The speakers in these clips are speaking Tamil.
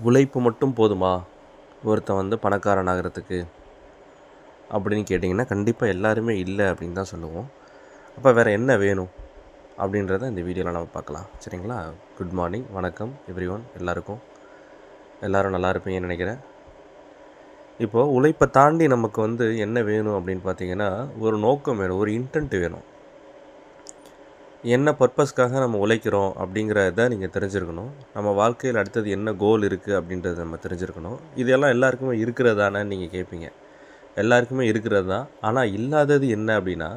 உழைப்பு மட்டும் போதுமா ஒருத்தன் வந்து பணக்காரன் ஆகிறதுக்கு அப்படின்னு கேட்டிங்கன்னா கண்டிப்பாக எல்லாருமே இல்லை அப்படின்னு தான் சொல்லுவோம். அப்போ வேறு என்ன வேணும் அப்படின்றத இந்த வீடியோவில் நம்ம பார்க்கலாம். சரிங்களா? குட் மார்னிங், வணக்கம் எவ்ரிஒன். எல்லோரும் நல்லா இருப்பீங்கன்னு நினைக்கிறேன். இப்போது உழைப்பை தாண்டி நமக்கு வந்து என்ன வேணும் அப்படின்னு பார்த்தீங்கன்னா, ஒரு நோக்கம் வேணும், ஒரு இன்டென்ட் வேணும். என்ன பர்பஸ்க்காக நம்ம உழைக்கிறோம் அப்படிங்கிறத நீங்கள் தெரிஞ்சுருக்கணும். நம்ம வாழ்க்கையில் அடுத்தது என்ன கோல் இருக்குது அப்படின்றத நம்ம தெரிஞ்சுருக்கணும். இதெல்லாம் எல்லாருக்குமே இருக்கிறதானு நீங்கள் கேட்பீங்க. எல்லாருக்குமே இருக்கிறது தான். ஆனால் இல்லாதது என்ன அப்படின்னா,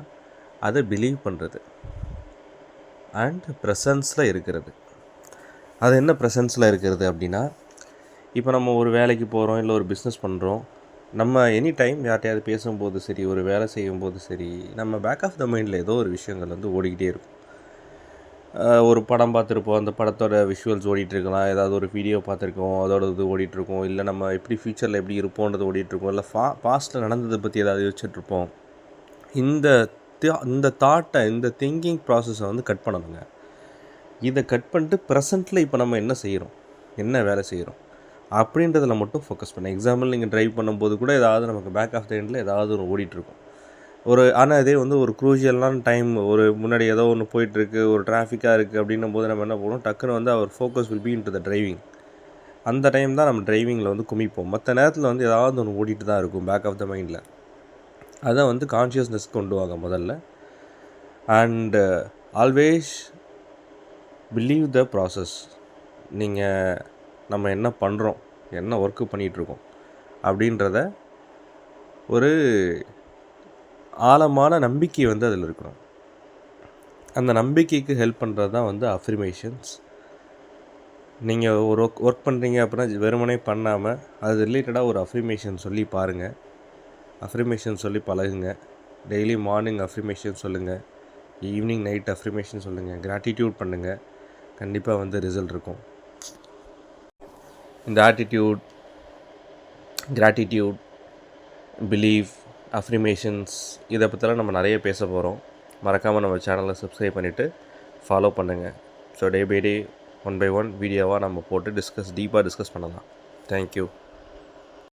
அதை பிலீவ் பண்ணுறது அண்ட் ப்ரெசன்ஸில் இருக்கிறது. அது என்ன ப்ரெசன்ஸில் இருக்கிறது அப்படின்னா, இப்போ நம்ம ஒரு வேலைக்கு போகிறோம், இல்லை ஒரு பிஸ்னஸ் பண்ணுறோம். நம்ம எனி டைம் யார்கிட்டையாவது பேசும்போது சரி, ஒரு வேலை செய்யும்போது சரி, நம்ம பேக் ஆஃப் த மைண்டில் ஏதோ ஒரு விஷயங்கள் வந்து ஓடிக்கிட்டே இருக்கும். ஒரு படம் பார்த்துருப்போம், அந்த படத்தோட விஷுவல்ஸ் ஓடிட்டுருக்கலாம், ஏதாவது ஒரு வீடியோ பார்த்துருக்கோம், அதோட இது ஓடிட்டுருக்கோம், இல்லை நம்ம எப்படி ஃப்யூச்சரில் எப்படி இருப்போன்றது ஓடிட்டுருக்கோம், இல்லை பாஸ்ட்டில் நடந்ததை பற்றி ஏதாவது யோசிச்சுட்ருப்போம். இந்த தாட்டை, இந்த திங்கிங் ப்ராசஸை வந்து கட் பண்ணணுங்க. இதை கட் பண்ணிட்டு ப்ரெசண்ட்டில் இப்போ நம்ம என்ன செய்கிறோம், என்ன வேலை செய்கிறோம் அப்படின்றதில் மட்டும் ஃபோக்கஸ் பண்ணேன். எக்ஸாம்பிள், நீங்கள் ட்ரைவ் பண்ணும்போது கூட ஏதாவது நமக்கு பேக் ஆஃப் த எண்டில் ஏதாவது ஒரு ஓடிட்டுருக்கும். ஆனால் இதே வந்து ஒரு க்ரூஷியலான டைம், ஒரு முன்னாடி ஏதோ ஒன்று போயிட்டுருக்கு, ஒரு டிராஃபிக்காக இருக்குது அப்படின்னும் போது நம்ம என்ன பண்ணுவோம், டக்குன்னு வந்து our focus will be into the driving. அந்த டைம் தான் நம்ம டிரைவிங்கில் வந்து குமிப்போம். மற்ற நேரத்தில் வந்து ஏதாவது ஒன்று ஓடிட்டு தான் இருக்கும் பேக் ஆஃப் த மைண்டில். அதை வந்து கான்ஷியஸ்னஸ் கொண்டு வாங்க முதல்ல. And always believe the process. நம்ம என்ன பண்ணுறோம், என்ன ஒர்க்கு பண்ணிகிட்ருக்கோம் அப்படின்றத ஒரு ஆழமான நம்பிக்கை வந்து அதில் இருக்கணும். அந்த நம்பிக்கைக்கு ஹெல்ப் பண்ணுறது தான் வந்து அஃப்ரிமேஷன்ஸ். நீங்கள் ஒரு ஒர்க் பண்ணுறீங்க அப்படின்னா வெறுமனே பண்ணாமல் அது ரிலேட்டடாக ஒரு அஃப்ரிமேஷன் சொல்லி பாருங்கள். அஃப்ரிமேஷன் சொல்லி பழகுங்க. டெய்லி மார்னிங் அஃப்ரிமேஷன் சொல்லுங்கள், ஈவினிங் நைட் அஃப்ரிமேஷன் சொல்லுங்கள், கிராட்டிடியூட் பண்ணுங்கள். கண்டிப்பாக வந்து ரிசல்ட் இருக்கும். இந்த ஆட்டிடியூட், கிராட்டிடியூட், பிலீவ், அஃப்ரிமேஷன்ஸ் இதை பற்றிலாம் நம்ம நிறைய பேச போகிறோம். மறக்காமல் நம்ம சேனலை சப்ஸ்கிரைப் பண்ணிவிட்டு ஃபாலோ பண்ணுங்கள். So day by day, one by one வீடியோவாக நம்ம போட்டு டீப்பாக டிஸ்கஸ் பண்ணலாம். தேங்க்யூ.